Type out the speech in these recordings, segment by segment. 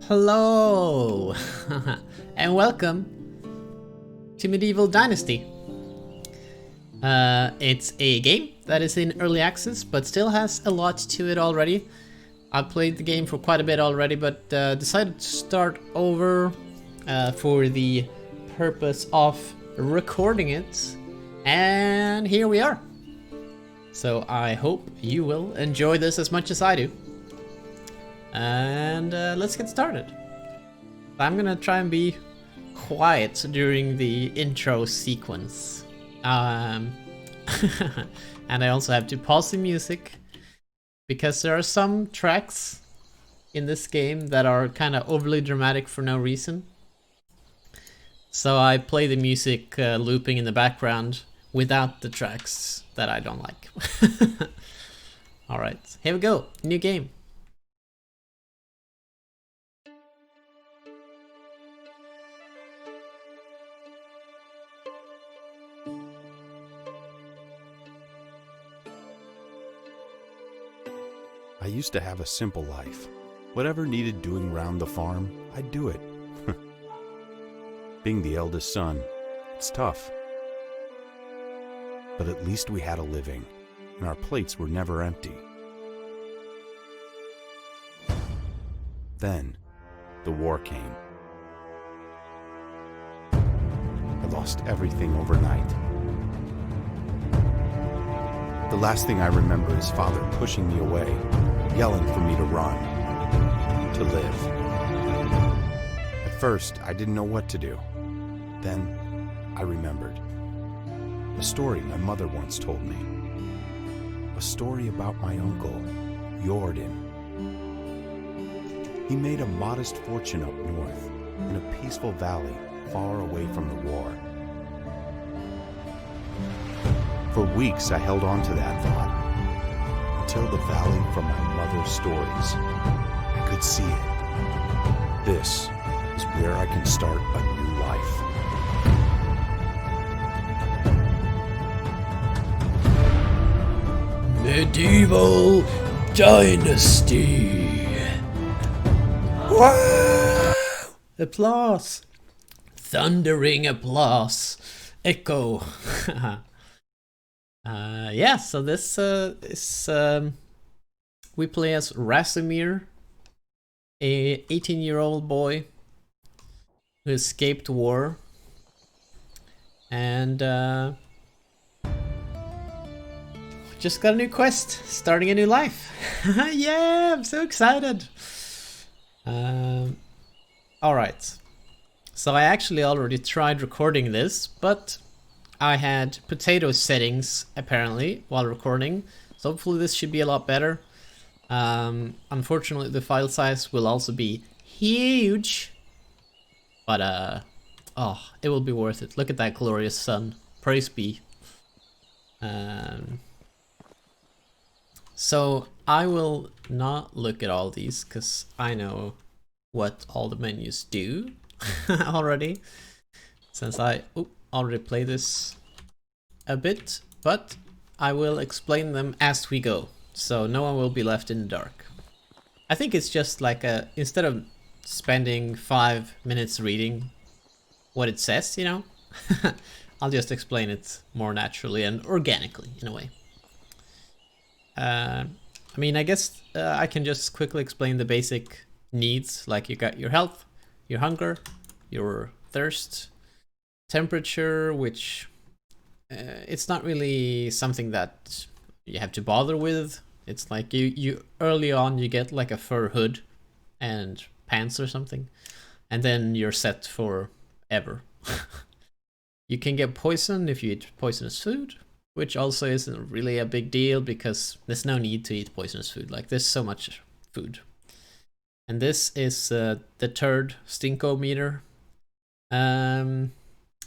Hello and welcome to Medieval Dynasty. It's a game that is in early access but still has a lot to it already. I played the game for quite a bit already, but decided to start over for the purpose of recording it, and here we are. So I hope you will enjoy this as much as I do. And let's get started. I'm gonna try and be quiet during the intro sequence. And I also have to pause the music because there are some tracks in this game that are kind of overly dramatic for no reason. So I play the music looping in the background without the tracks that I don't like. Alright, here we go. New game. I used to have a simple life. Whatever needed doing round the farm, I'd do it. Being the eldest son, it's tough. But at least we had a living, and our plates were never empty. Then, the war came. I lost everything overnight. The last thing I remember is Father pushing me away, yelling for me to run, to live. At first, I didn't know what to do. Then, I remembered. A story my mother once told me. A story about my uncle, Jordan. He made a modest fortune up north, in a peaceful valley far away from the war. For weeks, I held on to that thought, until the valley from my mother's stories. I could see it. This is where I can start a new life. Medieval Dynasty. Wow! Applause. Thundering applause. Echo. Yeah, so this is we play as Rasimir, a 18-year-old boy who escaped war, and just got a new quest, starting a new life. Yeah, I'm so excited. Alright, so I actually already tried recording this, but I had potato settings apparently while recording, so hopefully this should be a lot better. Unfortunately the file size will also be huge, but oh, it will be worth it. Look at that glorious sun, praise be. So I will not look at all these because I know what all the menus do already, since I already play this a bit, but I will explain them as we go, so no one will be left in the dark. I think it's just like instead of spending 5 minutes reading what it says, you know, I'll just explain it more naturally and organically in a way. I mean, I guess I can just quickly explain the basic needs, like you got your health, your hunger, your thirst, temperature, which it's not really something that you have to bother with. It's like you early on you get like a fur hood and pants or something, and then you're set for ever. You can get poison if you eat poisonous food, which also isn't really a big deal because there's no need to eat poisonous food. Like, there's so much food. And this is the third stinko meter.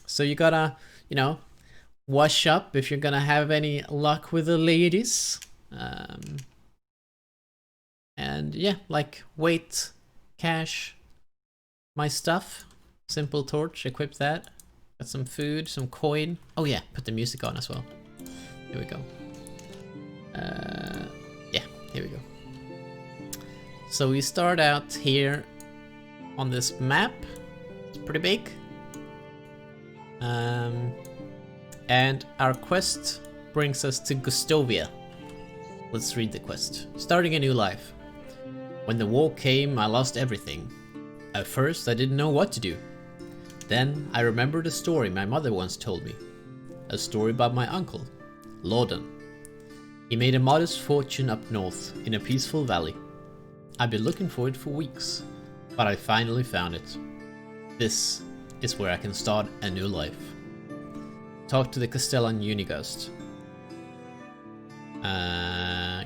So you gotta, you know, wash up if you're gonna have any luck with the ladies. And yeah, like weight, cash, my stuff, simple torch, equip that. Got some food, some coin. Oh yeah, put the music on as well. Here we go. Yeah, here we go. So we start out here on this map. It's pretty big. And our quest brings us to Gustovia. Let's read the quest. Starting a new life. When the war came, I lost everything. At first, I didn't know what to do. Then, I remembered a story my mother once told me. A story about my uncle, Lorden. He made a modest fortune up north, in a peaceful valley. I've been looking for it for weeks, but I finally found it. This is where I can start a new life. Talk to the Castellan Unigust.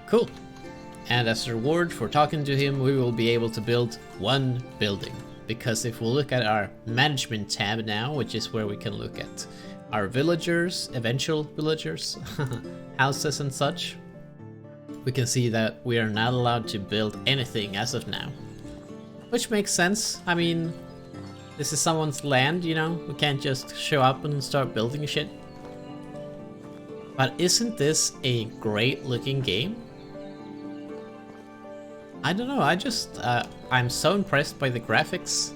Cool. And as a reward for talking to him, we will be able to build one building. Because if we look at our management tab now, which is where we can look at our villagers, eventual villagers, houses and such, we can see that we are not allowed to build anything as of now. Which makes sense. I mean, this is someone's land, you know? We can't just show up and start building shit. But isn't this a great looking game? I don't know, I'm so impressed by the graphics.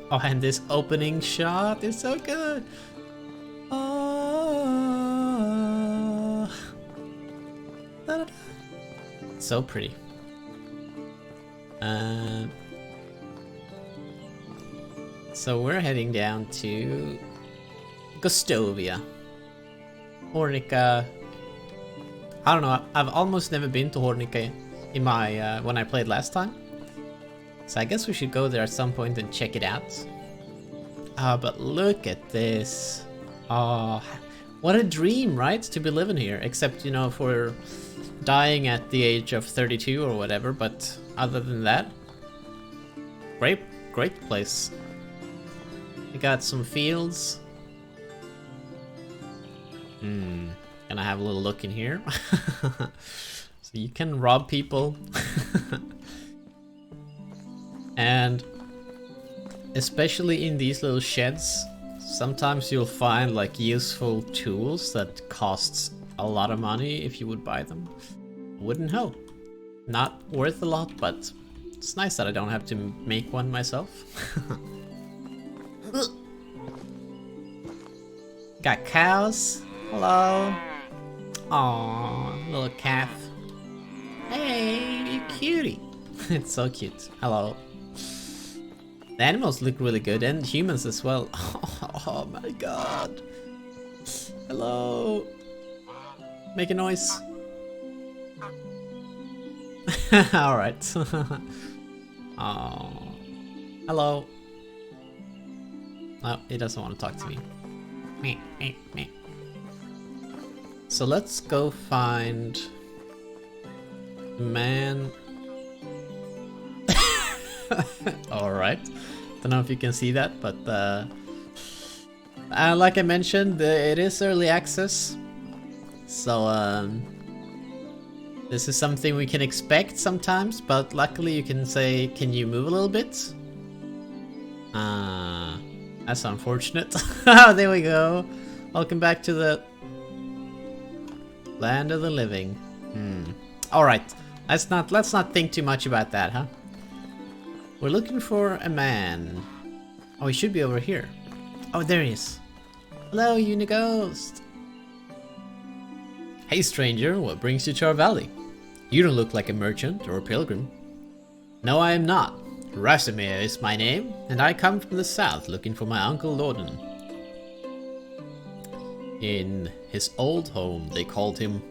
Oh, and this opening shot is so good. Oh, da-da-da. So pretty. So we're heading down to Gustovia. Hornica. I don't know, I've almost never been to Hornica in my when I played last time. So I guess we should go there at some point and check it out. But look at this. Oh, what a dream, right? To be living here. Except, you know, for dying at the age of 32 or whatever. But other than that, great place. We got some fields. Can I have a little look in here? So you can rob people. And especially in these little sheds, sometimes you'll find like useful tools that costs a lot of money if you would buy them. Wouldn't know. Not worth a lot, but it's nice that I don't have to make one myself. Got cows. Hello. Aww, little calf. Hey, you cutie. It's so cute. Hello. The animals look really good, and humans as well. Oh my god. Hello. Make a noise. Alright. Oh. Hello. Oh, he doesn't want to talk to me. Me. So let's go find man. Alright. Don't know if you can see that, but like I mentioned, it is early access. So this is something we can expect sometimes, but luckily you can say, can you move a little bit? That's unfortunate. Oh, there we go. Welcome back to the land of the living. Alright, let's not think too much about that, huh? We're looking for a man. Oh, he should be over here. Oh, there he is. Hello, Unighost. Hey, stranger, what brings you to our valley? You don't look like a merchant or a pilgrim. No, I am not. Rasimir is my name, and I come from the south looking for my uncle Lorden. In his old home, they called him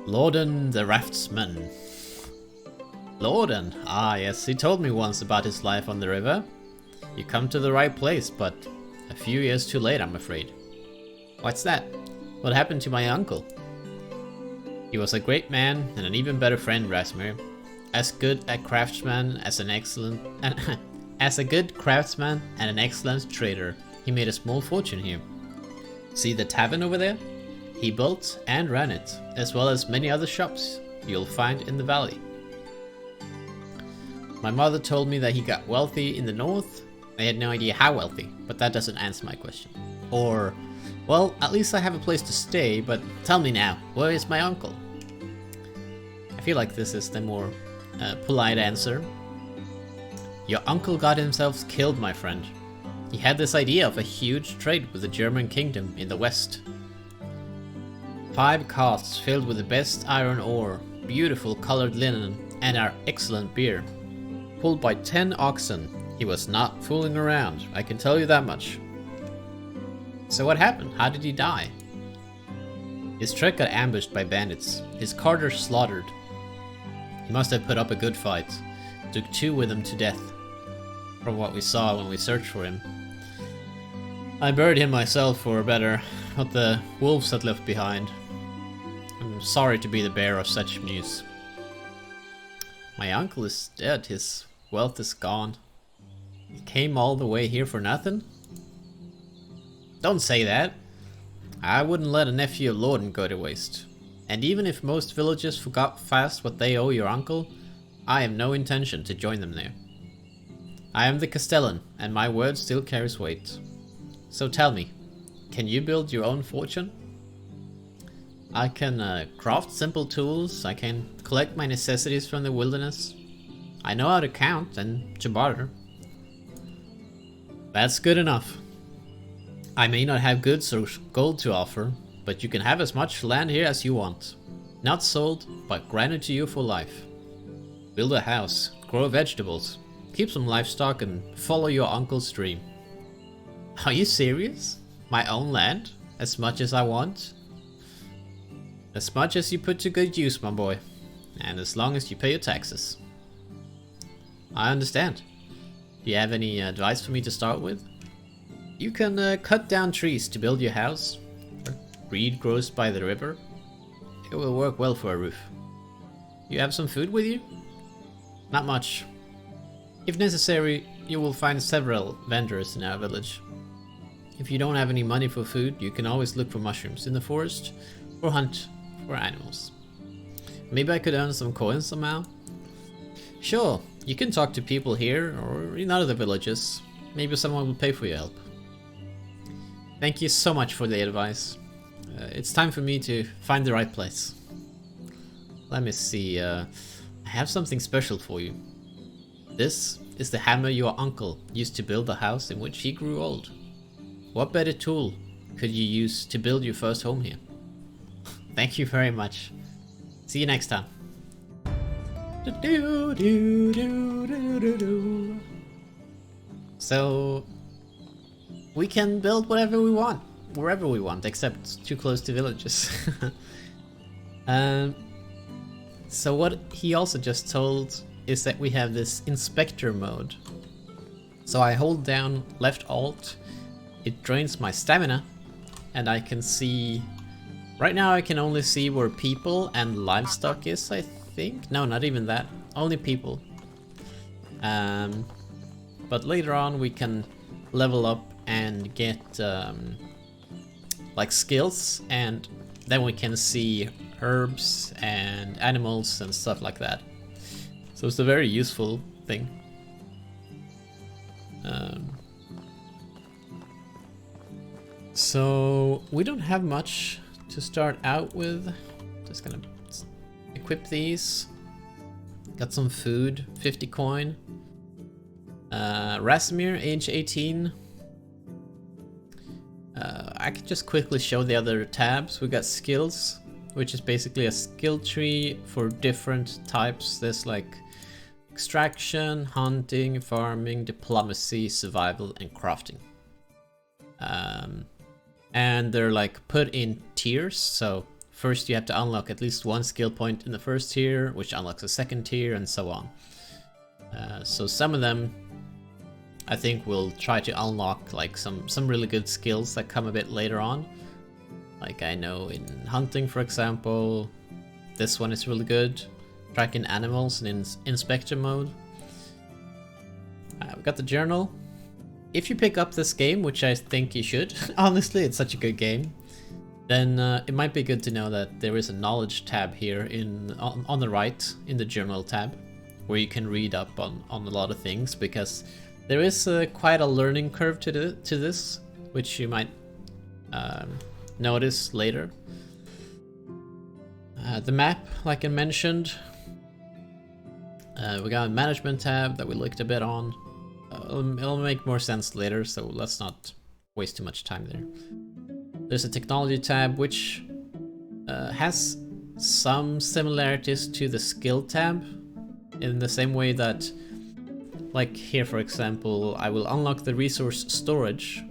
Lorden the Raftsman. Lorden? Ah, yes, he told me once about his life on the river. You come to the right place, but a few years too late, I'm afraid. What's that? What happened to my uncle? He was a great man and an even better friend, Rasimir. As good a craftsman as an excellent as a good craftsman and an excellent trader, he made a small fortune here. See the tavern over there? He built and ran it, as well as many other shops you'll find in the valley. My mother told me that he got wealthy in the north. I had no idea how wealthy, but that doesn't answer my question. Or, well, at least I have a place to stay, but tell me now, where is my uncle? I feel like this is the more polite answer. Your uncle got himself killed, my friend. He had this idea of a huge trade with the German kingdom in the west. 5 casks filled with the best iron ore, beautiful colored linen, and our excellent beer. Pulled by 10 oxen. He was not fooling around, I can tell you that much. So what happened? How did he die? His truck got ambushed by bandits. His carter slaughtered. He must have put up a good fight. Took 2 with him to death. From what we saw when we searched for him. I buried him myself for better, what the wolves had left behind. I'm sorry to be the bearer of such news. My uncle is dead, his wealth is gone. He came all the way here for nothing? Don't say that. I wouldn't let a nephew of Lorden go to waste. And even if most villagers forgot fast what they owe your uncle, I have no intention to join them there. I am the Castellan, and my word still carries weight. So tell me, can you build your own fortune? I can craft simple tools, I can collect my necessities from the wilderness. I know how to count and to barter. That's good enough. I may not have goods or gold to offer, but you can have as much land here as you want. Not sold, but granted to you for life. Build a house, grow vegetables, keep some livestock and follow your uncle's dream. Are you serious? My own land? As much as I want? As much as you put to good use, my boy. And as long as you pay your taxes. I understand. Do you have any advice for me to start with? You can cut down trees to build your house. Reed grows by the river. It will work well for a roof. You have some food with you? Not much. If necessary, you will find several vendors in our village. If you don't have any money for food, you can always look for mushrooms in the forest or hunt for animals. Maybe I could earn some coins somehow? Sure, you can talk to people here or in other villages. Maybe someone will pay for your help. Thank you so much for the advice. It's time for me to find the right place. Let me see, I have something special for you. This is the hammer your uncle used to build the house in which he grew old. What better tool could you use to build your first home here? Thank you very much. See you next time. So we can build whatever we want, wherever we want, except too close to villages. So what he also just told is that we have this inspector mode. So I hold down left alt, it drains my stamina, and I can see... Right now I can only see where people and livestock is, I think. No, not even that. Only people. But later on we can level up and get like skills, and then we can see herbs and animals and stuff like that. So it's a very useful thing. So we don't have much to start out with. Just gonna equip these. Got some food, 50 coin. Rasimir, age 18. I could just quickly show the other tabs. We got skills, which is basically a skill tree for different types. There's like extraction, hunting, farming, diplomacy, survival, and crafting. And they're like put in tiers. So first you have to unlock at least one skill point in the first tier, which unlocks a second tier, and so on. So some of them I think we'll try to unlock like some really good skills that come a bit later on. Like I know in hunting, for example, this one is really good. Tracking animals in inspector mode. We got the journal. If you pick up this game, which I think you should, honestly, it's such a good game, then it might be good to know that there is a knowledge tab here on the right in the journal tab, where you can read up on a lot of things, because there is quite a learning curve to this, which you might notice later. The map, like I mentioned, We got a management tab that we looked a bit on. It'll make more sense later, so let's not waste too much time there. There's a technology tab which has some similarities to the skill tab, in the same way that, like here for example, I will unlock the resource storage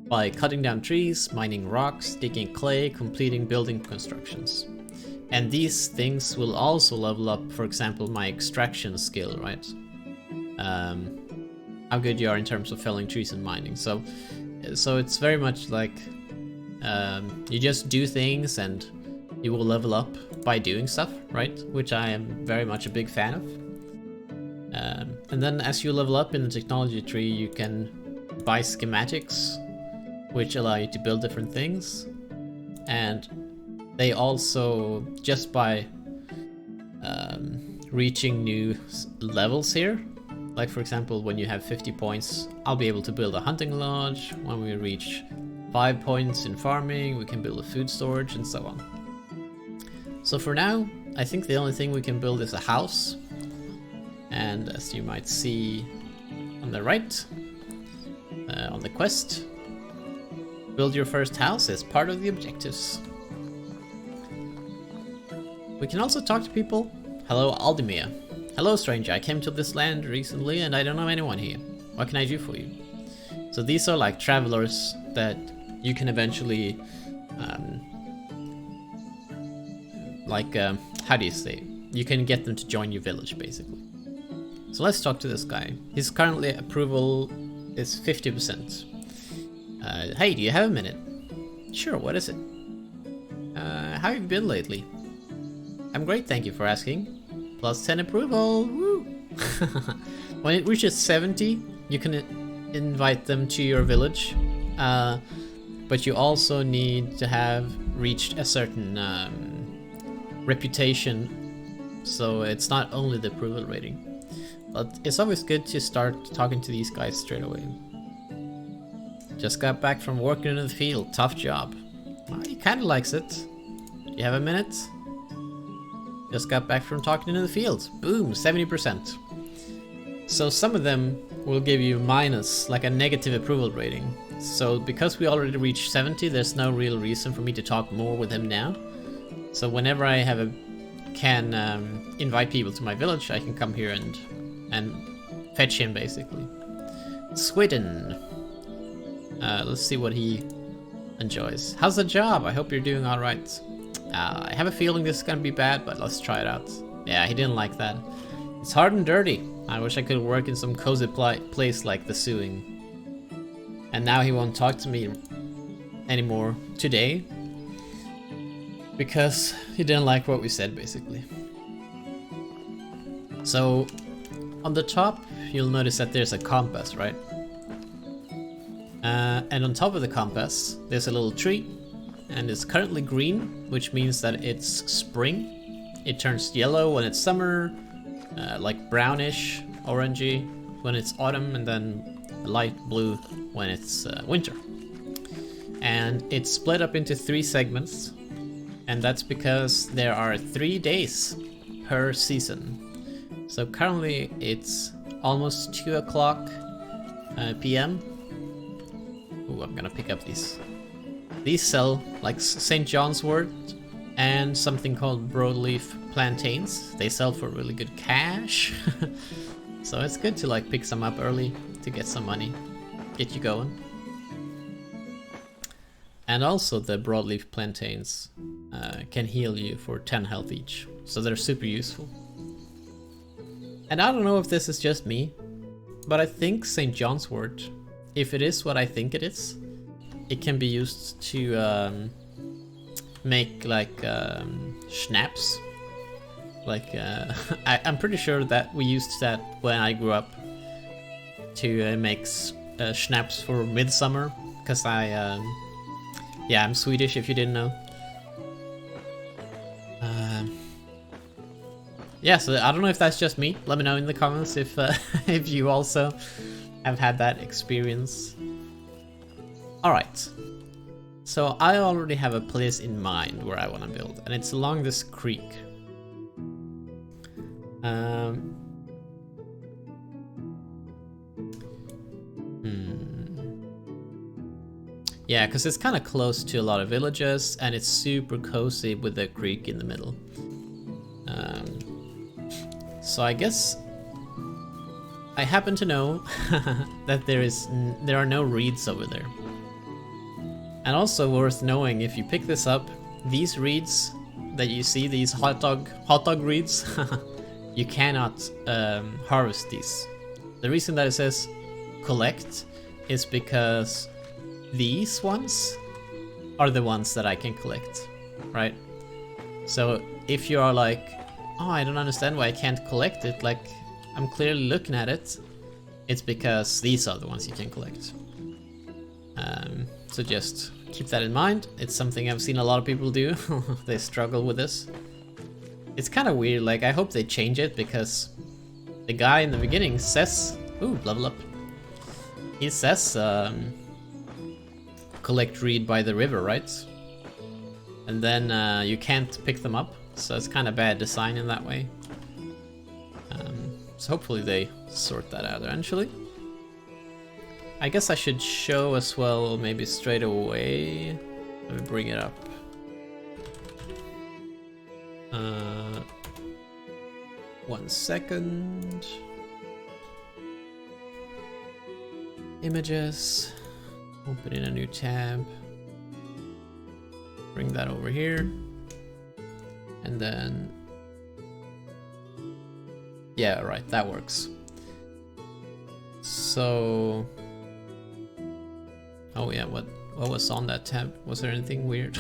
by cutting down trees, mining rocks, digging clay, completing building constructions. And these things will also level up, for example, my extraction skill, right? How good you are in terms of felling trees and mining. So it's very much like you just do things and you will level up by doing stuff, right? Which I am very much a big fan of. And then as you level up in the technology tree, you can buy schematics, which allow you to build different things. And they also, just by reaching new levels here, like for example, when you have 50 points, I'll be able to build a hunting lodge. When we reach 5 points in farming, we can build a food storage and so on. So for now, I think the only thing we can build is a house. And as you might see on the right, on the quest, build your first house is part of the objectives. We can also talk to people. Hello, Aldemir. Hello, stranger. I came to this land recently and I don't know anyone here. What can I do for you? So these are like travelers that you can eventually, how do you say? You can get them to join your village, basically. So let's talk to this guy. His currently approval is 50%. Hey, do you have a minute? Sure, what is it? How have you been lately? I'm great, thank you for asking. Plus 10 approval, woo! When it reaches 70, you can invite them to your village. But you also need to have reached a certain reputation. So it's not only the approval rating. But it's always good to start talking to these guys straight away. Just got back from working in the field, tough job. Well, he kinda likes it. Do you have a minute? Just got back from talking in the field. Boom, 70%. So some of them will give you minus, like a negative approval rating. So because we already reached 70, there's no real reason for me to talk more with him now. So whenever I can invite people to my village, I can come here and fetch him, basically. Sweden. Let's see what he enjoys. How's the job? I hope you're doing all right. I have a feeling this is gonna be bad, but let's try it out. Yeah, he didn't like that. It's hard and dirty. I wish I could work in some cozy place like the sewing. And now he won't talk to me anymore today, because he didn't like what we said, basically. So on the top, you'll notice that there's a compass, right? And on top of the compass, there's a little tree, and it's currently green, which means that it's spring. It turns yellow when it's summer, like brownish, orangey when it's autumn, and then light blue when it's winter. And it's split up into 3 segments, and that's because there are 3 days per season. So currently it's almost 2 o'clock PM. Ooh, I'm gonna pick up these. These sell like St. John's wort and something called broadleaf plantains. They sell for really good cash. So it's good to like pick some up early to get some money, get you going. And also the broadleaf plantains can heal you for 10 health each. So they're super useful. And I don't know if this is just me, but I think St. John's wort, if it is what I think it is, it can be used to make like schnapps. Like I'm pretty sure that we used that when I grew up to make schnapps for midsummer, because I'm Swedish if you didn't know. Yeah, so I don't know if that's just me. Let me know in the comments if if you also have had that experience. Alright, so I already have a place in mind where I want to build, and it's along this creek. Um, Yeah, because it's kind of close to a lot of villages, and it's super cozy with the creek in the middle. So I guess I happen to know that there are no reeds over there. And also worth knowing, if you pick this up, these reeds that you see, these hot dog reeds, you cannot harvest these. The reason that it says collect is because these ones are the ones that I can collect, right? So if you are like, oh, I don't understand why I can't collect it, like, I'm clearly looking at it, it's because these are the ones you can collect. So just keep that in mind. It's something I've seen a lot of people do. They struggle with this. It's kind of weird, like, I hope they change it, because the guy in the beginning says, ooh, level up. He says, collect reed by the river, right? And then you can't pick them up, so it's kind of bad design in that way. So hopefully they sort that out eventually. I guess I should show as well, maybe straight away. Let me bring it up. One second. Images. Open in a new tab. Bring that over here. And then... yeah, right, that works. So... oh yeah, what was on that tab? Was there anything weird?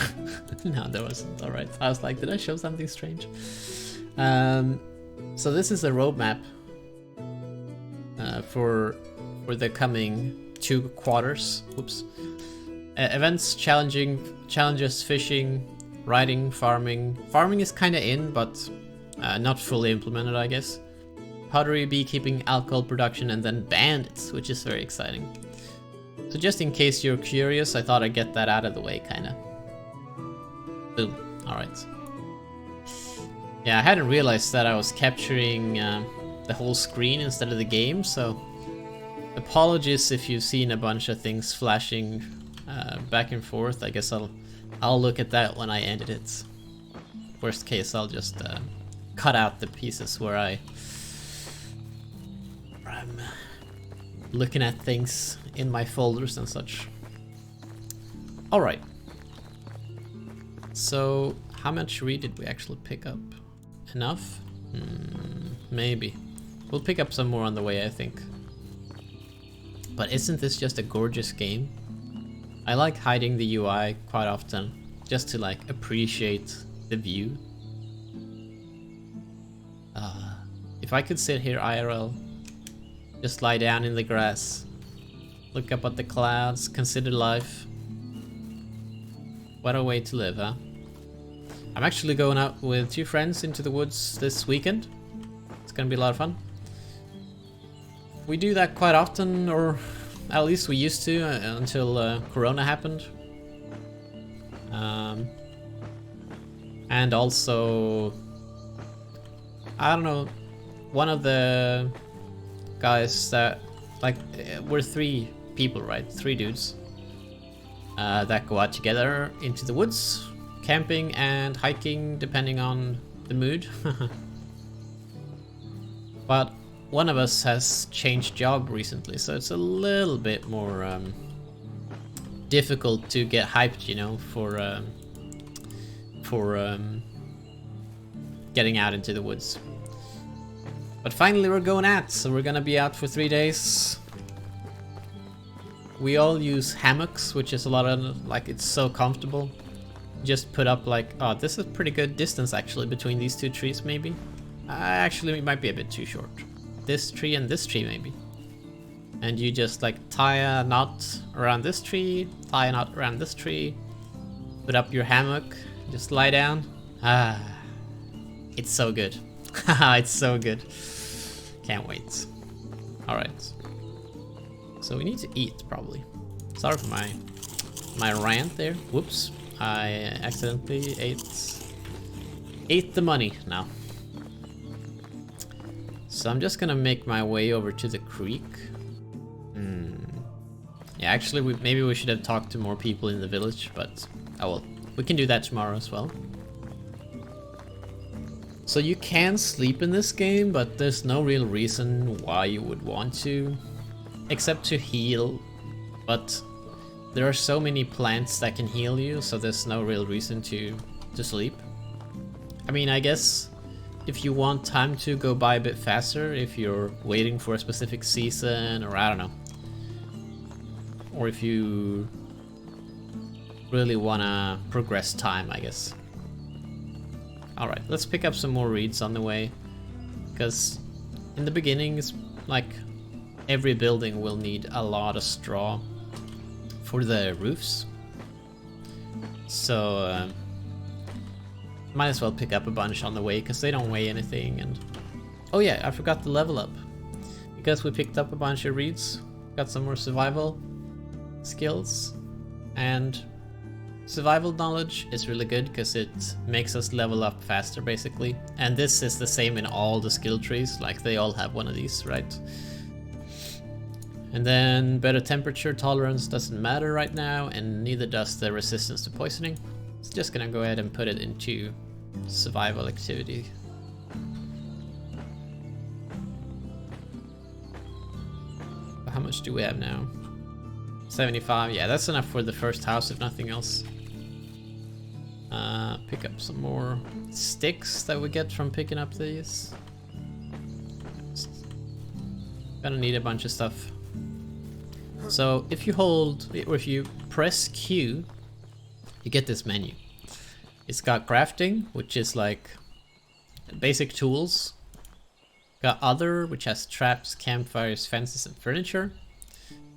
No, there wasn't. Alright, I was like, did I show something strange? So this is a roadmap for the coming 2 quarters. Oops. Events, challenges, fishing, riding, farming. Farming is kind of in, but not fully implemented, I guess. Pottery, beekeeping, alcohol production, and then bandits, which is very exciting. So just in case you're curious, I thought I'd get that out of the way, kinda. Boom. Alright. Yeah, I hadn't realized that I was capturing the whole screen instead of the game, so... apologies if you've seen a bunch of things flashing back and forth. I guess I'll look at that when I edit it. Worst case, I'll just cut out the pieces where I'm looking at things in my folders and such. Alright. So, how much reed did we actually pick up? Enough? Maybe. We'll pick up some more on the way, I think. But isn't this just a gorgeous game? I like hiding the UI quite often, just to like appreciate the view. If I could sit here IRL, just lie down in the grass, look up at the clouds, consider life. What a way to live, huh? I'm actually going out with 2 friends into the woods this weekend. It's gonna be a lot of fun. We do that quite often, or at least we used to until Corona happened. And also, I don't know, one of the guys that, like, we're 3 people, right? 3 dudes that go out together into the woods, camping and hiking depending on the mood. But one of us has changed job recently, so it's a little bit more difficult to get hyped, you know, for getting out into the woods. But finally we're going out, so we're gonna be out for 3 days. We all use hammocks, which is a lot of, like, it's so comfortable. Just put up like, oh, this is pretty good distance actually between these 2 trees maybe. Actually, it might be a bit too short. This tree and this tree maybe. And you just like tie a knot around this tree, tie a knot around this tree, put up your hammock, just lie down. It's so good. It's so good. Can't wait. Alright. So we need to eat probably. Sorry for my rant there. Whoops. I accidentally ate the money now. So I'm just gonna make my way over to the creek. Yeah, actually, maybe we should have talked to more people in the village, but oh well. We can do that tomorrow as well. So you can sleep in this game, but there's no real reason why you would want to, except to heal. But there are so many plants that can heal you, so there's no real reason to sleep. I mean, I guess if you want time to go by a bit faster, if you're waiting for a specific season, or I don't know. Or if you really wanna progress time, I guess. Alright, let's pick up some more reeds on the way. Because in the beginning, it's like every building will need a lot of straw for the roofs. So might as well pick up a bunch on the way because they don't weigh anything. And oh yeah, I forgot to level up. Because we picked up a bunch of reeds, got some more survival skills, and survival knowledge is really good because it makes us level up faster basically. And this is the same in all the skill trees, like they all have one of these, right? And then better temperature tolerance doesn't matter right now, and neither does the resistance to poisoning. It's just gonna go ahead and put it into survival activity. How much do we have now? 75, yeah, that's enough for the first house if nothing else. Pick up some more sticks that we get from picking up these. Gonna need a bunch of stuff. So if you hold, or if you press Q, you get this menu. It's got crafting, which is like basic tools. Got other, which has traps, campfires, fences, and furniture.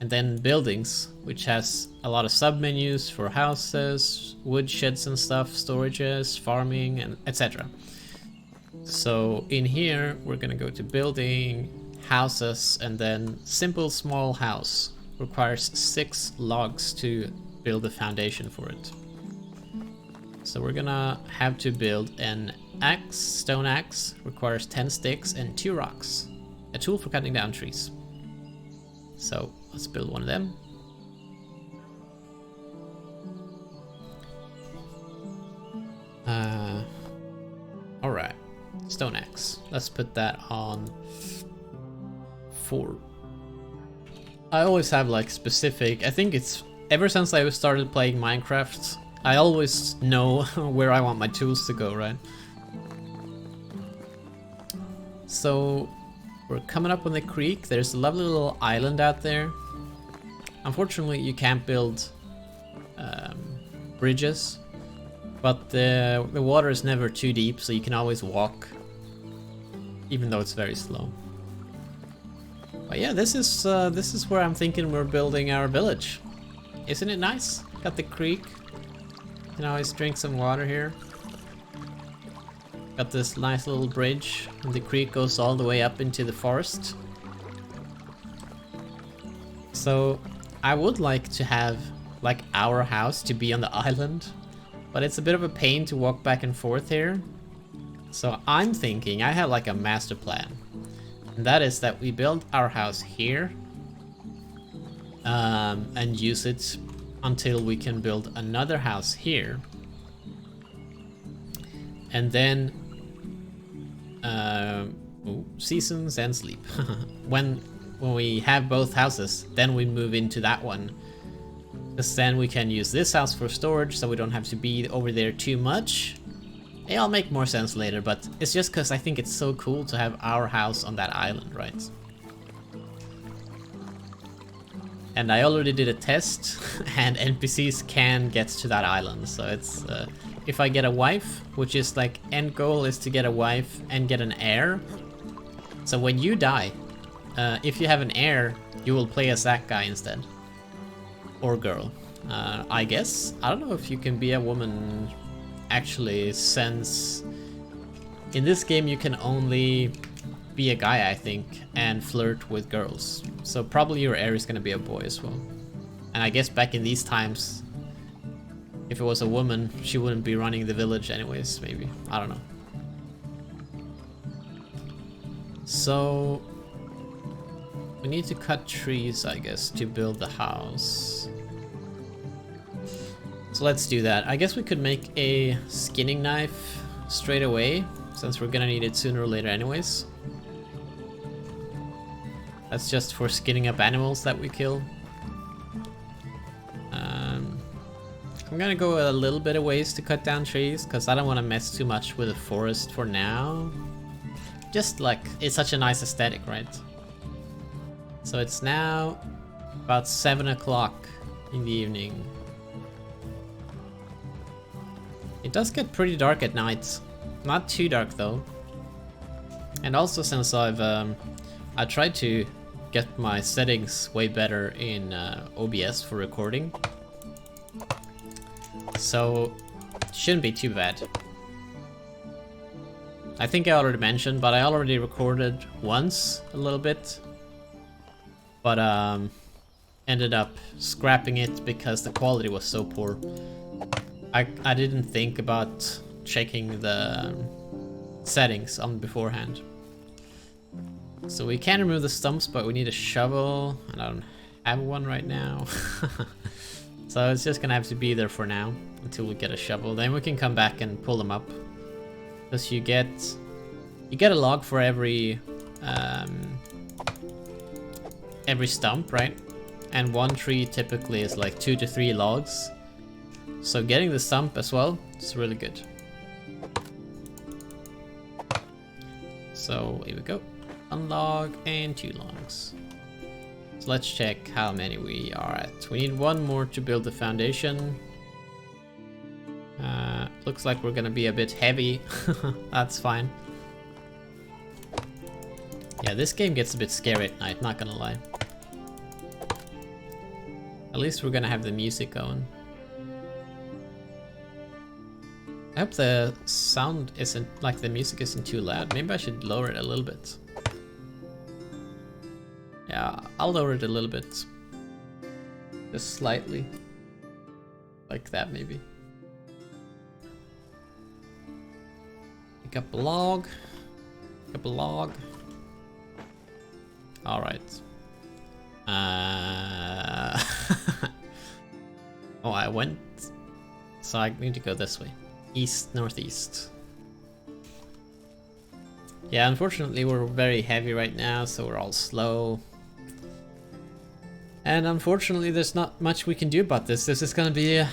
And then buildings, which has a lot of sub-menus for houses, wood sheds and stuff, storages, farming, and etc. So in here, we're gonna go to building, houses, and then simple small house. Requires 6 logs to build the foundation for it. So we're gonna have to build an axe, stone axe, requires 10 sticks and 2 rocks. A tool for cutting down trees. So let's build one of them. Alright, stone axe. Let's put that on 4. I always have like specific, I think it's ever since I started playing Minecraft, I always know where I want my tools to go, right? So we're coming up on the creek. There's a lovely little island out there. Unfortunately, you can't build bridges, but the water is never too deep, so you can always walk, even though it's very slow. But yeah, this is where I'm thinking we're building our village. Isn't it nice? Got the creek. You can always drink some water here. Got this nice little bridge, and the creek goes all the way up into the forest. So I would like to have like our house to be on the island, but it's a bit of a pain to walk back and forth here. So I'm thinking I have like a master plan. And that is that we build our house here and use it until we can build another house here. And then seasons and sleep. when we have both houses, then we move into that one. Because then we can use this house for storage, so we don't have to be over there too much. It'll make more sense later, but it's just because I think it's so cool to have our house on that island, right? And I already did a test, and NPCs can get to that island, so it's... if I get a wife, which is like, end goal is to get a wife and get an heir. So when you die, if you have an heir, you will play as that guy instead. Or girl. I guess. I don't know if you can be a woman actually, since in this game you can only be a guy, I think, and flirt with girls. So probably your heir is gonna be a boy as well. And I guess back in these times, if it was a woman, she wouldn't be running the village anyways, maybe. I don't know. So we need to cut trees, I guess, to build the house. So let's do that. I guess we could make a skinning knife straight away, since we're gonna need it sooner or later anyways. That's just for skinning up animals that we kill. I'm gonna go a little bit of ways to cut down trees, because I don't want to mess too much with the forest for now. Just like, it's such a nice aesthetic, right? So it's now about 7 o'clock in the evening. It does get pretty dark at night. Not too dark though. And also, since I tried to get my settings way better in OBS for recording, so shouldn't be too bad. I think I already mentioned, but I already recorded once a little bit, but ended up scrapping it because the quality was so poor. I didn't think about checking the settings on beforehand. So we can remove the stumps, but we need a shovel, and I don't have one right now. So it's just gonna have to be there for now until we get a shovel. Then we can come back and pull them up. Because you get a log for every stump, right? And one tree typically is like 2 to 3 logs. So getting the stump as well is really good. So here we go. 1 log and 2 logs. So let's check how many we are at. We need 1 more to build the foundation. Looks like we're gonna be a bit heavy. That's fine. Yeah, this game gets a bit scary at night, not gonna lie. At least we're gonna have the music going. I hope the sound isn't, like the music isn't too loud. Maybe I should lower it a little bit. Yeah, I'll lower it a little bit. Just slightly. Like that, maybe. Pick up a log. Pick up a log. Alright. Oh, I went... So I need to go this way. East, northeast. Yeah, unfortunately we're very heavy right now, so we're all slow. And unfortunately there's not much we can do about this. This is gonna be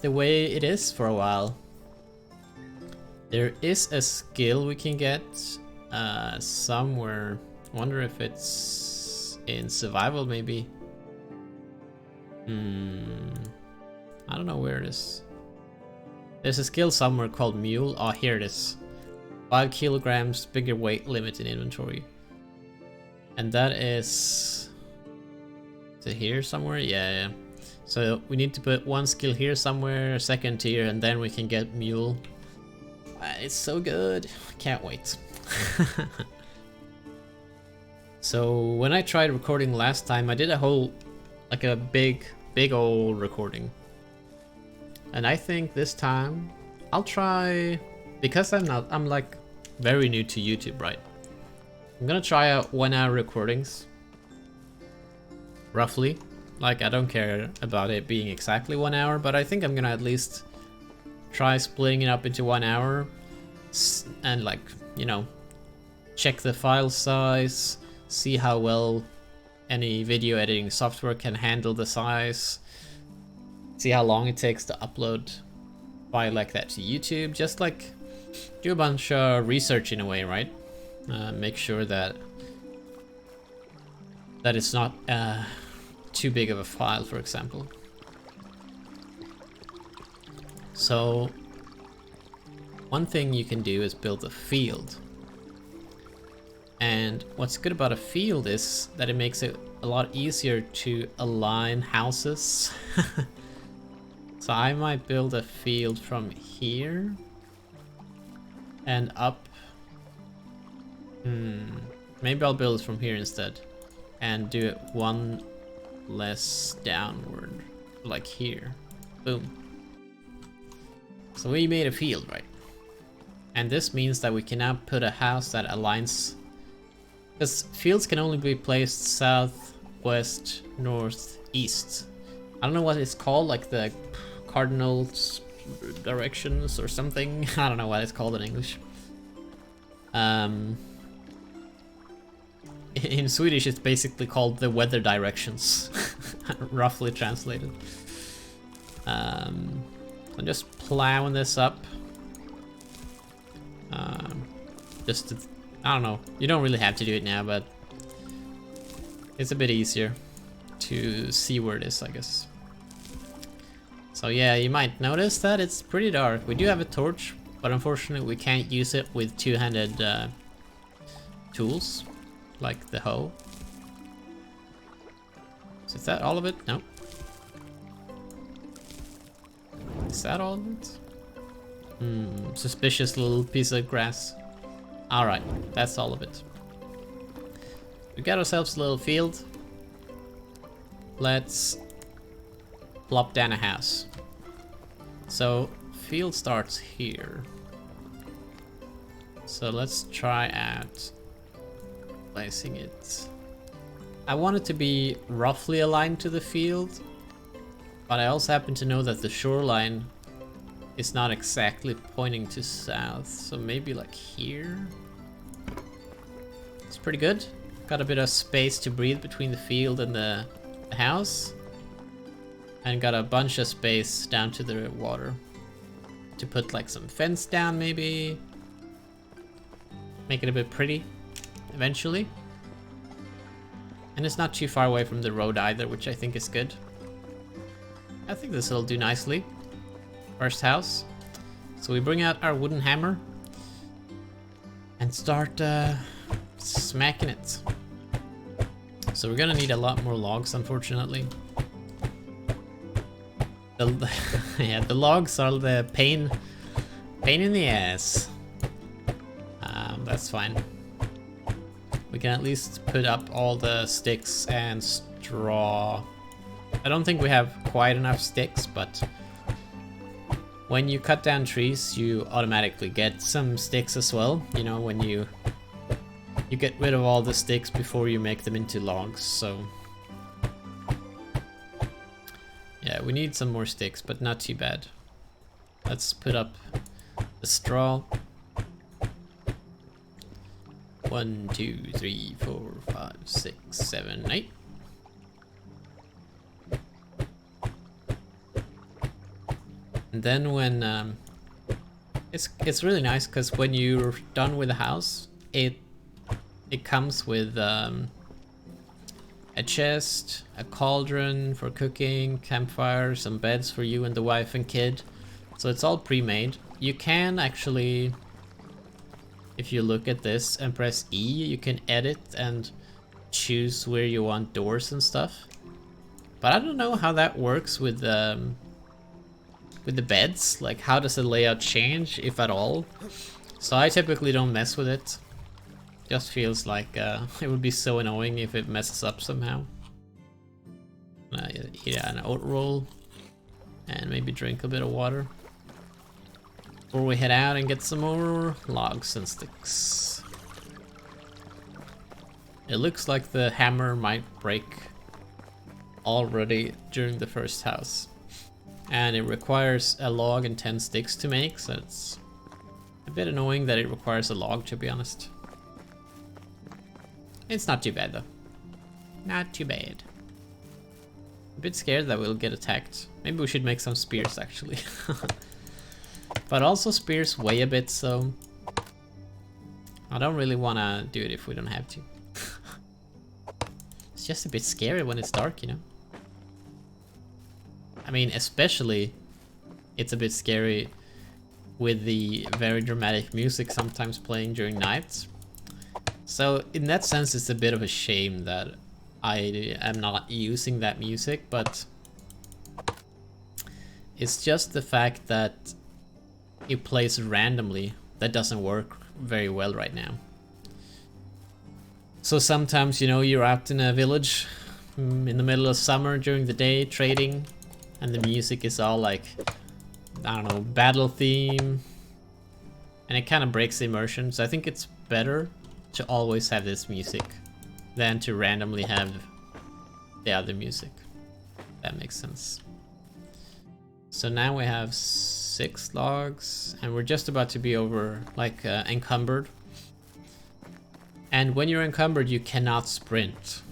the way it is for a while. There is a skill we can get somewhere. Wonder if it's in survival maybe. I don't know where it is. There's a skill somewhere called Mule. Oh, here it is. 5 kilograms, bigger weight limit in inventory. And that is... Is it here somewhere? Yeah. So we need to put 1 skill here somewhere, 2nd tier, and then we can get Mule. It's so good. Can't wait. So when I tried recording last time, I did a whole, like a big old recording. And I think this time I'll try, because I'm like very new to YouTube, right? I'm gonna try out 1 hour recordings. Roughly. Like, I don't care about it being exactly 1 hour, but I think I'm gonna at least try splitting it up into 1 hour and, like, you know, check the file size, see how well any video editing software can handle the size, see how long it takes to upload file like that to YouTube. Just like do a bunch of research in a way, right? Make sure that it's not too big of a file, for example. So one thing you can do is build a field. And what's good about a field is that it makes it a lot easier to align houses. So I might build a field from here and up. Maybe I'll build it from here instead and do it 1 less downward, like here. Boom. So we made a field, right? And this means that we can now put a house that aligns Because fields can only be placed south, west, north, east. I don't know what it's called, like the cardinal directions or something. I don't know what it's called in English. In Swedish it's basically called the weather directions, roughly translated. I'm just plowing this up. Just to, I don't know, you don't really have to do it now, but it's a bit easier to see where it is, I guess. So yeah, you might notice that it's pretty dark. We do have a torch, but unfortunately we can't use it with two-handed tools, like the hoe. So is that all of it? No. Is that all of it? Suspicious little piece of grass. Alright, that's all of it. We got ourselves a little field. Let's plop down a house. So, field starts here. So let's try out placing it. I want it to be roughly aligned to the field, but I also happen to know that the shoreline is not exactly pointing to south, so maybe like here. It's pretty good. Got a bit of space to breathe between the field and the house. And got a bunch of space down to the water. To put like some fence down maybe. Make it a bit pretty eventually. And it's not too far away from the road either, which I think is good. I think this will do nicely. First house. So we bring out our wooden hammer and start smacking it. So we're gonna need a lot more logs, unfortunately. Yeah, the logs are the pain in the ass. That's fine. We can at least put up all the sticks and straw. I don't think we have quite enough sticks, but when you cut down trees, you automatically get some sticks as well. You know, when you get rid of all the sticks before you make them into logs, so yeah, we need some more sticks, but not too bad. Let's put up the straw. 1, 2, 3, 4, 5, 6, 7, 8. And then when it's really nice because when you're done with the house, it comes with a chest, a cauldron for cooking, campfire, some beds for you and the wife and kid. So it's all pre-made. You can actually, if you look at this and press E, you can edit and choose where you want doors and stuff. But I don't know how that works with the beds. Like, how does the layout change, if at all? So I typically don't mess with it. Just feels like it would be so annoying if it messes up somehow. Yeah, an oat roll and maybe drink a bit of water before we head out and get some more logs and sticks. It looks like the hammer might break already during the first house, and it requires a log and 10 sticks to make, so it's a bit annoying that it requires a log, to be honest. It's not too bad though. Not too bad. A bit scared that we'll get attacked. Maybe we should make some spears actually. But also spears weigh a bit, so I don't really want to do it if we don't have to. It's just a bit scary when it's dark, you know? I mean, especially it's a bit scary with the very dramatic music sometimes playing during nights. So in that sense, it's a bit of a shame that I am not using that music, but it's just the fact that it plays randomly that doesn't work very well right now. So sometimes, you know, you're out in a village in the middle of summer during the day trading, and the music is all like, I don't know, battle theme, and it kind of breaks the immersion. So I think it's better to always have this music than to randomly have the other music. That makes sense. So now we have 6 logs, and we're just about to be over, like, encumbered. And when you're encumbered, you cannot sprint.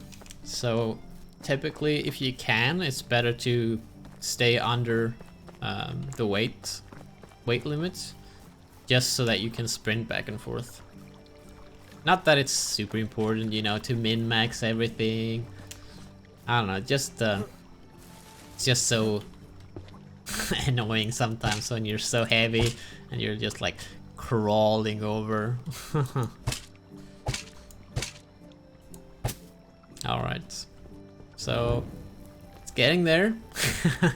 So typically, if you can, it's better to stay under the weight limit, just so that you can sprint back and forth. Not that it's super important, you know, to min-max everything. I don't know, just it's just so annoying sometimes when you're so heavy and you're just like crawling over. All right, so it's getting there.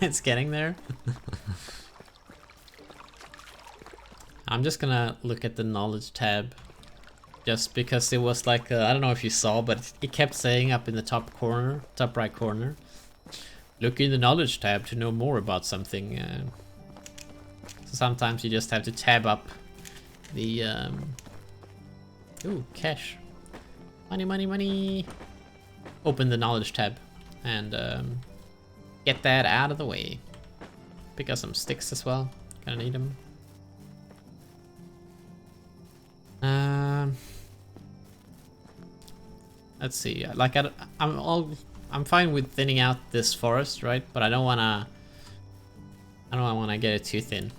It's getting there. I'm just gonna look at the knowledge tab, just because it was like, I don't know if you saw, but it kept saying up in the top right corner, look in the knowledge tab to know more about something. So sometimes you just have to tab up the, ooh, cash. Money, money, money. Open the knowledge tab and get that out of the way. Pick up some sticks as well, gonna need them. Let's see. Like I'm fine with thinning out this forest, right? But I don't wanna get it too thin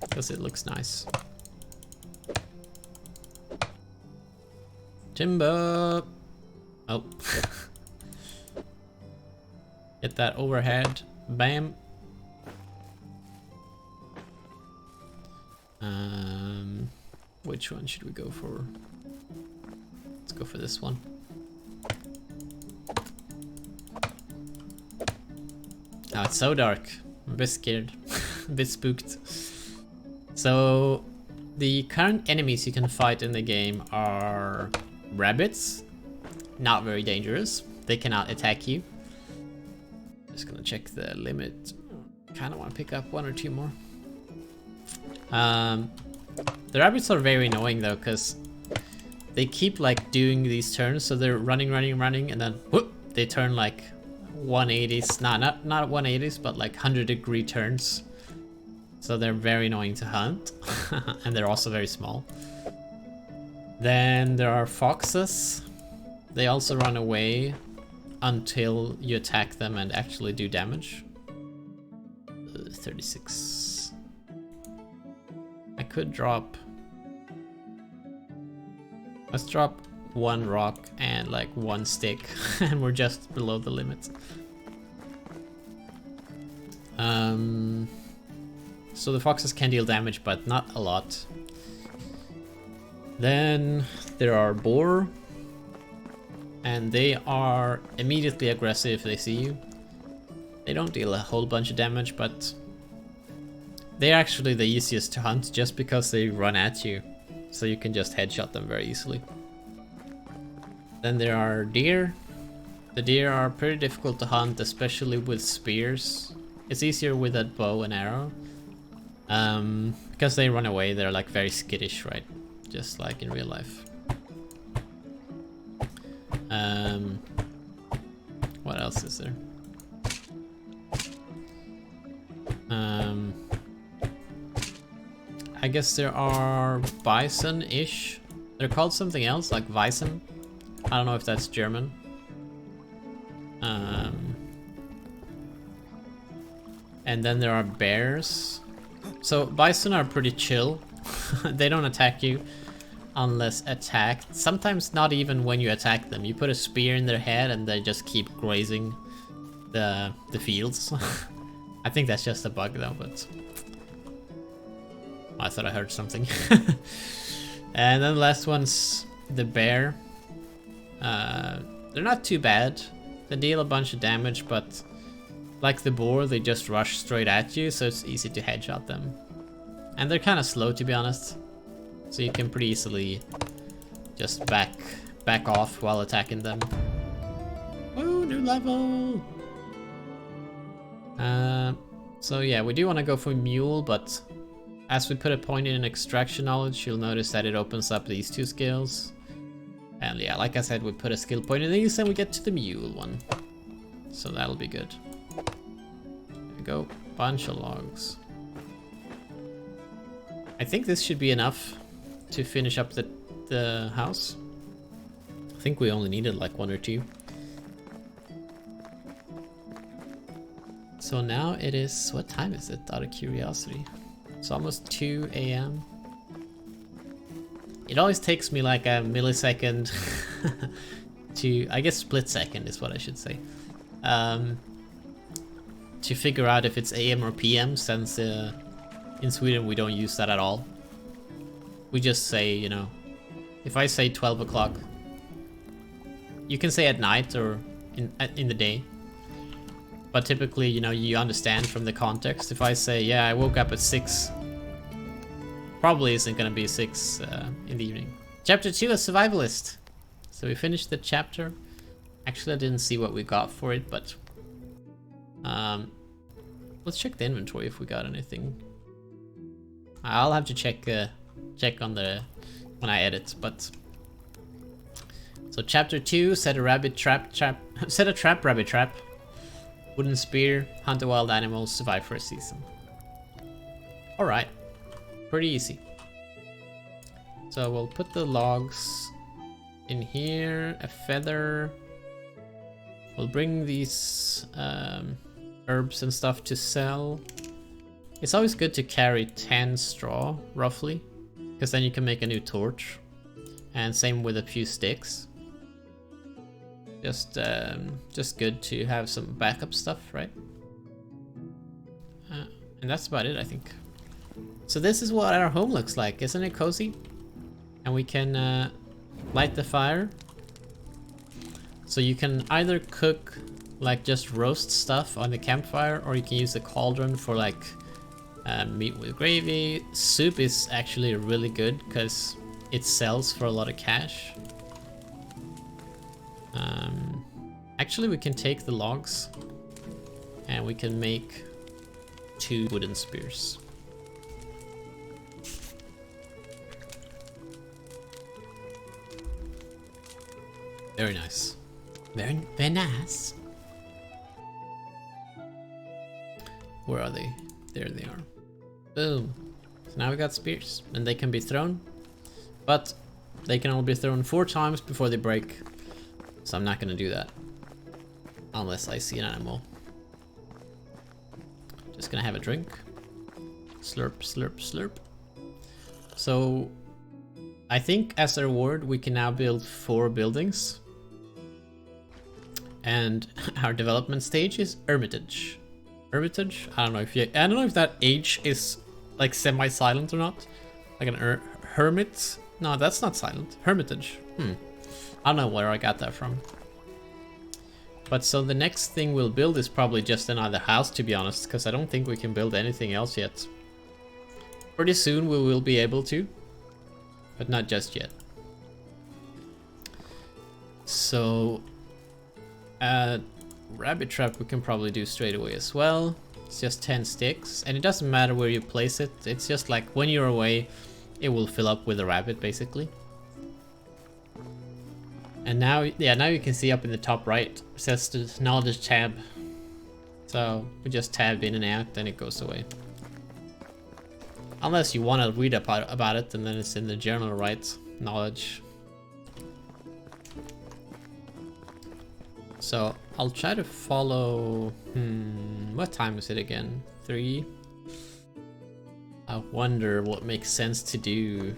because it looks nice. Timber. Oh. Get that overhead. Bam. Which one should we go for? Let's go for this one. Oh, it's so dark. I'm a bit scared. A bit spooked. So, the current enemies you can fight in the game are rabbits. Not very dangerous. They cannot attack you. Just gonna check the limit. Kinda wanna pick up 1 or 2 more. The rabbits are very annoying though, because they keep like doing these turns, so they're running, and then whoop, they turn like 180s, not 180s, but like 100-degree turns. So they're very annoying to hunt, and they're also very small. Then there are foxes. They also run away until you attack them and actually do damage. 36. I could drop... Let's drop 1 rock and like 1 stick, and we're just below the limit. So the foxes can deal damage, but not a lot. Then there are boar, and they are immediately aggressive if they see you. They don't deal a whole bunch of damage, but they're actually the easiest to hunt just because they run at you, so you can just headshot them very easily. Then there are deer. The deer are pretty difficult to hunt, especially with spears. It's easier with a bow and arrow. Because they run away, they're like very skittish, right? Just like in real life. What else is there? I guess there are bison-ish. They're called something else, like Weizen. I don't know if that's German. And then there are bears. So bison are pretty chill. They don't attack you unless attacked. Sometimes not even when you attack them. You put a spear in their head and they just keep grazing the fields. I think that's just a bug though, but I thought I heard something. And then the last one's the bear. They're not too bad. They deal a bunch of damage, but like the boar, they just rush straight at you, so it's easy to headshot them. And they're kind of slow, to be honest. So you can pretty easily just back off while attacking them. Woo, new level! So yeah, we do want to go for mule, but as we put a point in extraction knowledge, you'll notice that it opens up these 2 skills. And yeah, like I said, we put a skill point in these and we get to the mule one. So that'll be good. There we go, bunch of logs. I think this should be enough to finish up the house. I think we only needed like 1 or 2. So now it is, what time is it, out of curiosity? It's almost 2 AM. It always takes me like a millisecond to, I guess split second is what I should say, to figure out if it's AM or PM, since in Sweden we don't use that at all. We just say, you know, if I say 12 o'clock, you can say at night or in the day. But typically, you know, you understand from the context. If I say, yeah, I woke up at 6, probably isn't gonna be 6 in the evening. Chapter 2, a survivalist. So we finished the chapter. Actually, I didn't see what we got for it, but let's check the inventory if we got anything. I'll have to check on the when I edit, but so chapter 2, set a rabbit trap, set a trap, rabbit trap. Wooden spear, hunt a wild animal, survive for a season. Alright, pretty easy. So we'll put the logs in here, a feather. We'll bring these herbs and stuff to sell. It's always good to carry 10 straw, roughly, because then you can make a new torch. And same with a few sticks. Just good to have some backup stuff, right? And that's about it, I think. So this is what our home looks like, isn't it cozy? And we can light the fire. So you can either cook like just roast stuff on the campfire, or you can use the cauldron for like meat with gravy. Soup is actually really good because it sells for a lot of cash. Actually, we can take the logs and we can make 2 wooden spears. Very nice. Very, very nice. Where are they? There they are. Boom. So now we got spears, and they can be thrown, but they can only be thrown 4 times before they break. So I'm not gonna do that unless I see an animal. Just gonna have a drink. Slurp, slurp, slurp. So I think as a reward we can now build 4 buildings. And our development stage is Hermitage. Hermitage? I don't know if that H is like semi-silent or not. Like an hermit? No, that's not silent. Hermitage. I don't know where I got that from. But so the next thing we'll build is probably just another house, to be honest, because I don't think we can build anything else yet. Pretty soon we will be able to, but not just yet. So rabbit trap we can probably do straight away as well. It's just 10 sticks, and it doesn't matter where you place it. It's just like when you're away, it will fill up with a rabbit basically. And now, yeah, now you can see up in the top right, it says the knowledge tab. So we just tab in and out, then it goes away. Unless you want to read about it, and then it's in the journal, right? Knowledge. So I'll try to follow. What time is it again? 3. I wonder what makes sense to do.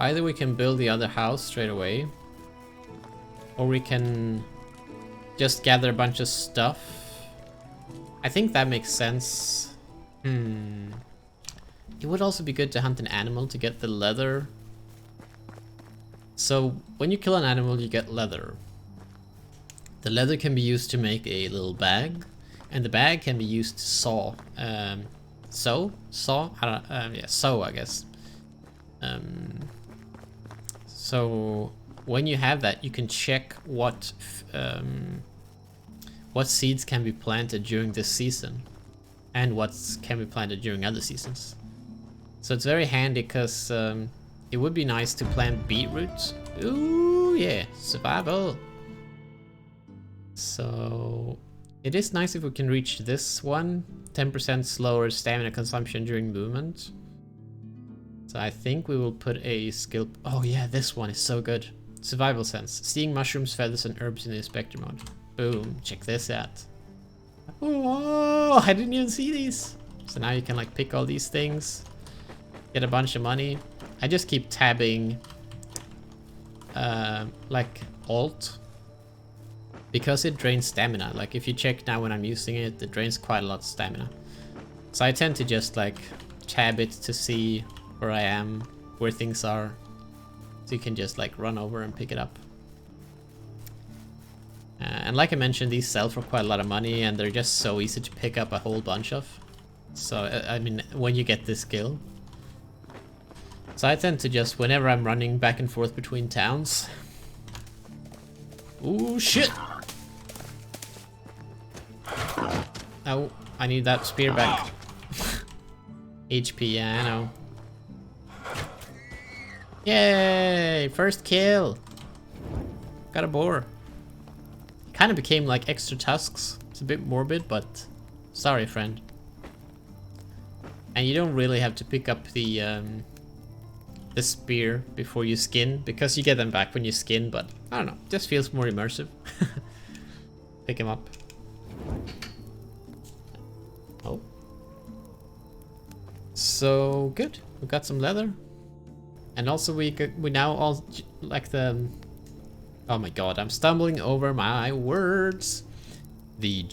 Either we can build the other house straight away, or we can just gather a bunch of stuff. I think that makes sense. It would also be good to hunt an animal to get the leather. So when you kill an animal, you get leather. The leather can be used to make a little bag, and the bag can be used to saw. Sew, I guess. So when you have that, you can check what seeds can be planted during this season, and what can be planted during other seasons. So it's very handy because it would be nice to plant beetroot. Ooh, yeah, survival. So it is nice if we can reach this one. 10% slower stamina consumption during movement. So I think we will put a skill. Oh yeah, this one is so good. Survival sense. Seeing mushrooms, feathers, and herbs in the inspector mode. Boom, check this out. Oh, I didn't even see these. So now you can like pick all these things, get a bunch of money. I just keep tabbing like Alt because it drains stamina. Like if you check now when I'm using it, it drains quite a lot of stamina. So I tend to just like tab it to see where I am, where things are. So you can just like run over and pick it up. And like I mentioned, these sell for quite a lot of money and they're just so easy to pick up a whole bunch of. So, I mean, when you get this skill. So I tend to just, whenever I'm running back and forth between towns. Ooh, shit! Oh, I need that spear back. HP, yeah, I know. Yay! First kill! Got a boar. Kind of became like extra tusks. It's a bit morbid, but sorry, friend. And you don't really have to pick up the spear before you skin, because you get them back when you skin, but I don't know, just feels more immersive. Pick him up. Oh. So good. We got some leather. And also we now all like the... Oh my god, I'm stumbling over my words. The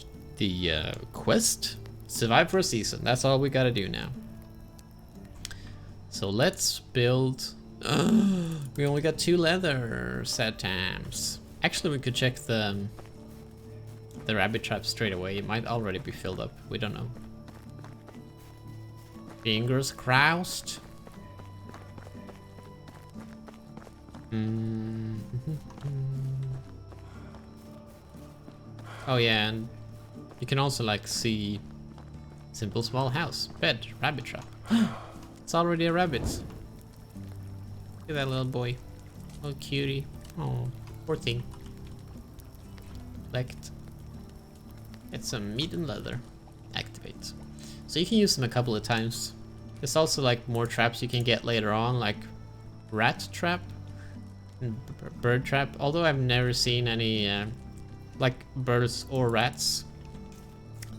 quest, survive for a season. That's all we gotta do now. So let's build. We only got 2 leather. Sad times. Actually, we could check the rabbit trap straight away. It might already be filled up. We don't know. Fingers crossed. Oh yeah, and you can also like see simple small house, bed, rabbit trap. It's already a rabbit. Look at that little boy. Oh cutie. Oh, poor thing. Select. Get some meat and leather. Activate. So you can use them a couple of times. There's also like more traps you can get later on, like rat trap and bird trap. Although I've never seen any like birds or rats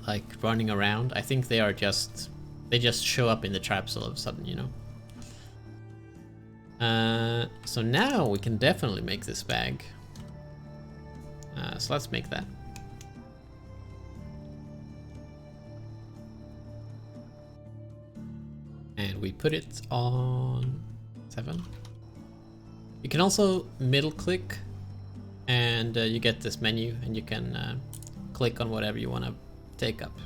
like running around. I think they are just, they just show up in the traps all of a sudden, you know. So now we can definitely make this bag. So let's make that. And we put it on 7. You can also middle click and you get this menu and you can click on whatever you want to take up.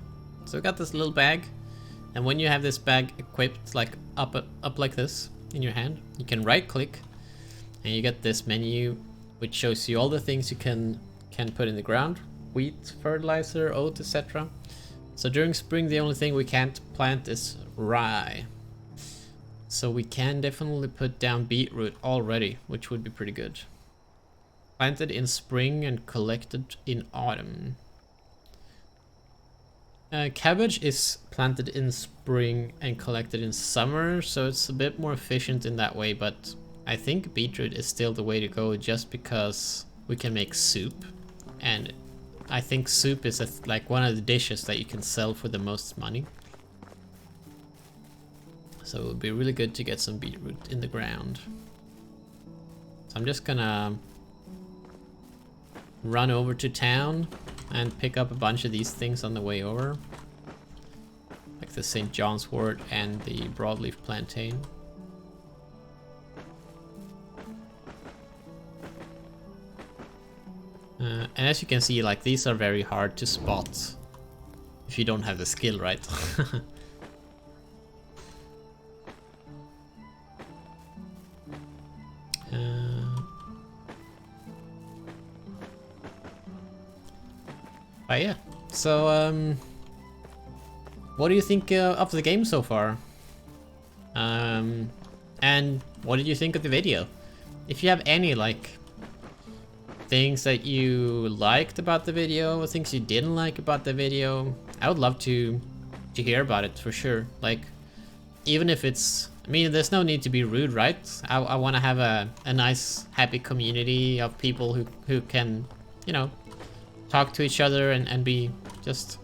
So we got this little bag, and when you have this bag equipped like up like this in your hand, you can right click and you get this menu which shows you all the things you can put in the ground: wheat, fertilizer, oat, etc. So during spring the only thing we can't plant is rye. So we can definitely put down beetroot already, which would be pretty good. Planted in spring and collected in autumn. Cabbage is planted in spring and collected in summer, so it's a bit more efficient in that way, but I think beetroot is still the way to go just because we can make soup, and I think soup is like one of the dishes that you can sell for the most money. So it would be really good to get some beetroot in the ground. So I'm just gonna run over to town and pick up a bunch of these things on the way over. Like the St. John's wort and the broadleaf plantain. And as you can see, like these are very hard to spot if you don't have the skill, right? But yeah, so what do you think of the game so far? And what did you think of the video? If you have any like things that you liked about the video, or things you didn't like about the video, I would love to hear about it for sure. Like, even if it's, I mean, there's no need to be rude, right? I want to have a nice, happy community of people who can, you know, talk to each other and be just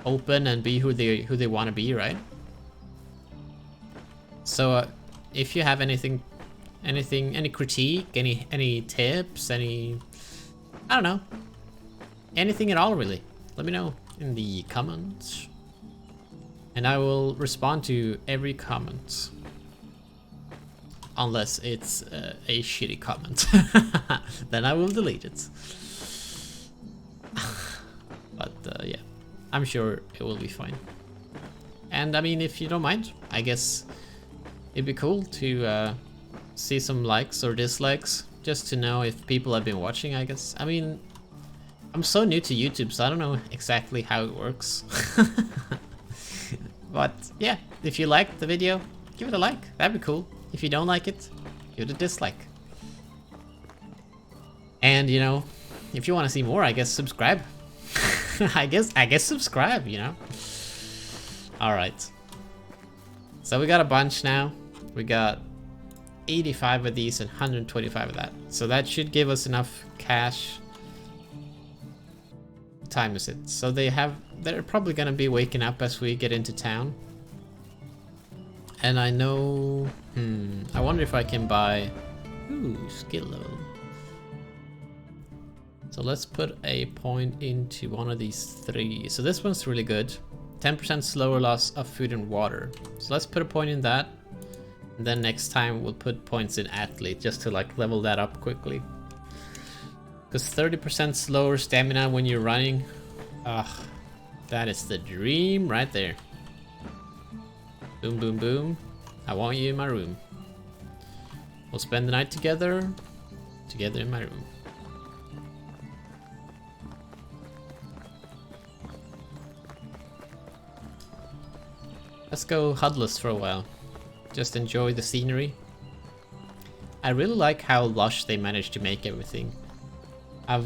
open and be who they want to be, right? So if you have anything, any critique, any tips, I don't know, anything at all really, let me know in the comments, and I will respond to every comment, unless it's a shitty comment. Then I will delete it. But yeah, I'm sure it will be fine. And I mean, if you don't mind, I guess it'd be cool to see some likes or dislikes, just to know if people have been watching, I guess. I mean, I'm so new to YouTube, so I don't know exactly how it works. But yeah, if you liked the video, give it a like, that'd be cool. If you don't like it, give it a dislike. And you know, if you want to see more, I guess subscribe. I guess subscribe, you know. All right. So we got a bunch now. We got 85 of these and 125 of that. So that should give us enough cash. What time is it? So they're probably gonna be waking up as we get into town. And I know, I wonder if I can buy, skill level. So let's put a point into one of these three. So this one's really good. 10% slower loss of food and water. So let's put a point in that. And then next time we'll put points in athlete, just to like level that up quickly. Because 30% slower stamina when you're running. That is the dream right there. Boom, boom, boom. I want you in my room. We'll spend the night together in my room. Let's go HUDless for a while. Just enjoy the scenery. I really like how lush they managed to make everything. I've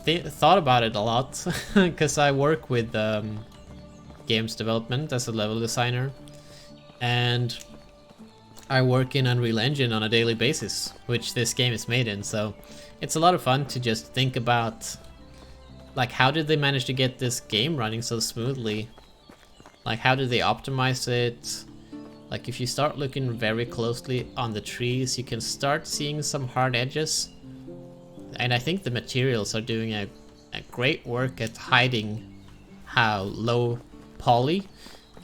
thought about it a lot, because I work with games development as a level designer. And I work in Unreal Engine on a daily basis, which this game is made in. So it's a lot of fun to just think about, like, how did they manage to get this game running so smoothly? Like, how did they optimize it? Like, if you start looking very closely on the trees, you can start seeing some hard edges. And I think the materials are doing a great work at hiding how low poly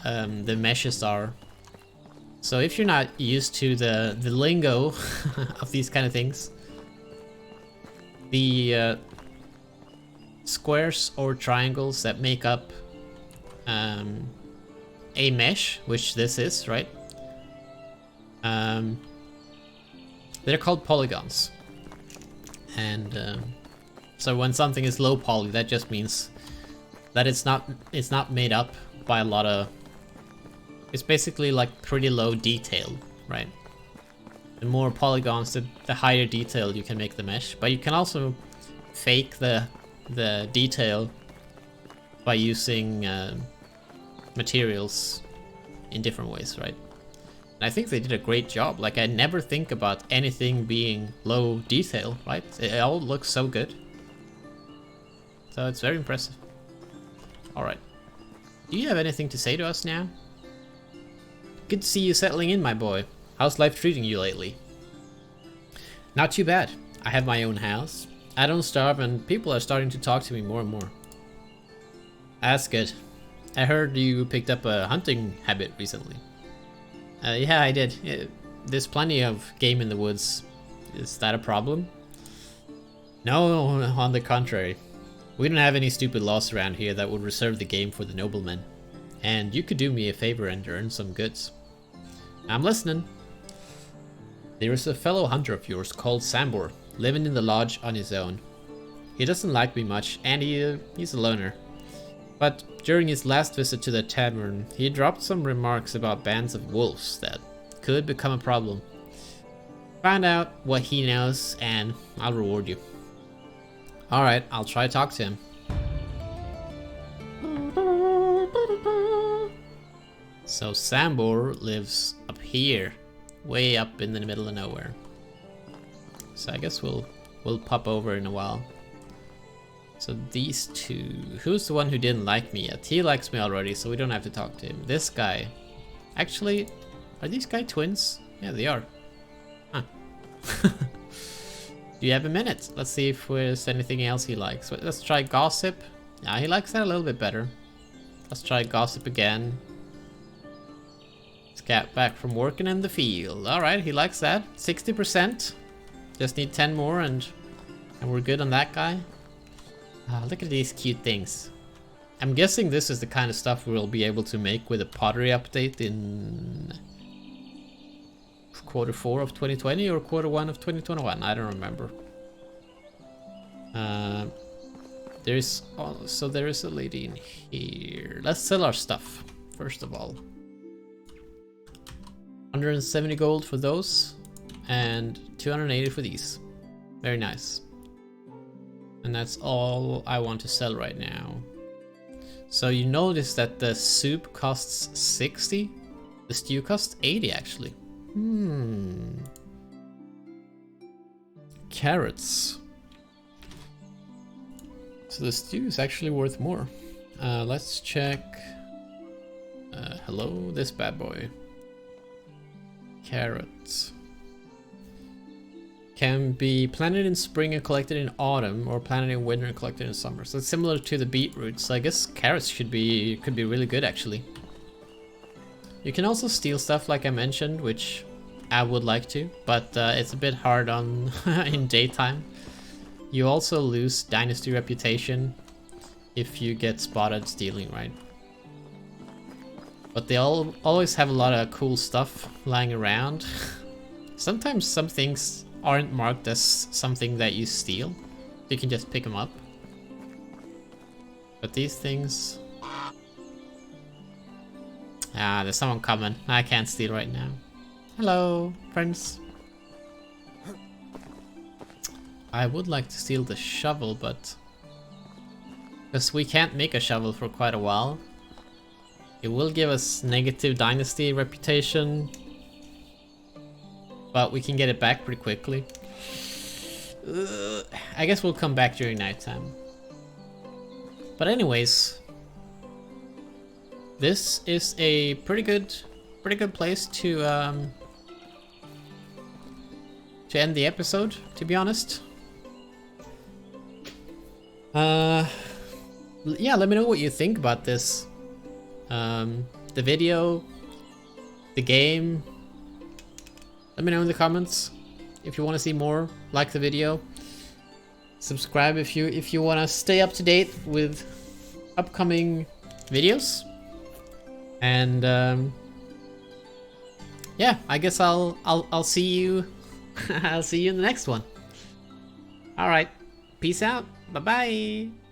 the meshes are. So if you're not used to the lingo of these kind of things, the squares or triangles that make up a mesh, which this is, right? They're called polygons. And so when something is low poly, that just means that it's not made up by a lot of, it's basically like pretty low detail, right? The more polygons, the higher detail you can make the mesh. But you can also fake the detail by using materials in different ways, right? And I think they did a great job. Like, I never think about anything being low detail, right? It all looks so good. So it's very impressive. Alright. Do you have anything to say to us now? Good to see you settling in, my boy. How's life treating you lately? Not too bad. I have my own house. I don't starve, and people are starting to talk to me more and more. That's good. I heard you picked up a hunting habit recently. Yeah, I did. There's plenty of game in the woods. Is that a problem? No, on the contrary. We don't have any stupid laws around here that would reserve the game for the noblemen. And you could do me a favor and earn some goods. I'm listening. There is a fellow hunter of yours called Sambor, living in the lodge on his own. He doesn't like me much, and he's a loner. But during his last visit to the tavern, he dropped some remarks about bands of wolves that could become a problem. Find out what he knows and I'll reward you. Alright, I'll try to talk to him. So Sambor lives up here, way up in the middle of nowhere. So I guess we'll pop over in a while. So these two, who's the one who didn't like me yet? He likes me already, so we don't have to talk to him. This guy, actually, are these guys twins? Yeah, they are. Huh. Do you have a minute? Let's see if there's anything else he likes. Let's try gossip. Yeah, he likes that a little bit better. Let's try gossip again. Scat back from working in the field. Alright, he likes that. 60%. Just need 10 more and we're good on that guy. Look at these cute things. I'm guessing this is the kind of stuff we'll be able to make with a pottery update in Q4 of 2020 or Q1 of 2021. I don't remember. There is a lady in here. Let's sell our stuff first of all. 170 gold for those and 280 for these. Very nice. And that's all I want to sell right now. So you notice that the soup costs 60. The stew costs 80 actually. Carrots. So the stew is actually worth more. Let's check. Hello, this bad boy. Carrots. Can be planted in spring and collected in autumn, or planted in winter and collected in summer. So it's similar to the beetroot. So I guess carrots could be really good actually. You can also steal stuff like I mentioned, which I would like to, but it's a bit hard on in daytime. You also lose Dynasty reputation if you get spotted stealing, right? But they always have a lot of cool stuff lying around. Sometimes some things aren't marked as something that you steal. You can just pick them up. But these things... there's someone coming. I can't steal right now. Hello, friends. I would like to steal the shovel, but... because we can't make a shovel for quite a while. It will give us negative Dynasty reputation. But we can get it back pretty quickly. I guess we'll come back during nighttime. But anyways, this is a pretty good place to end the episode, to be honest. Yeah, let me know what you think about this. The video, the game. Let me know in the comments if you want to see more. Like the video, subscribe if you want to stay up to date with upcoming videos. And yeah, I guess I'll see you. I'll see you in the next one. All right, peace out. Bye bye.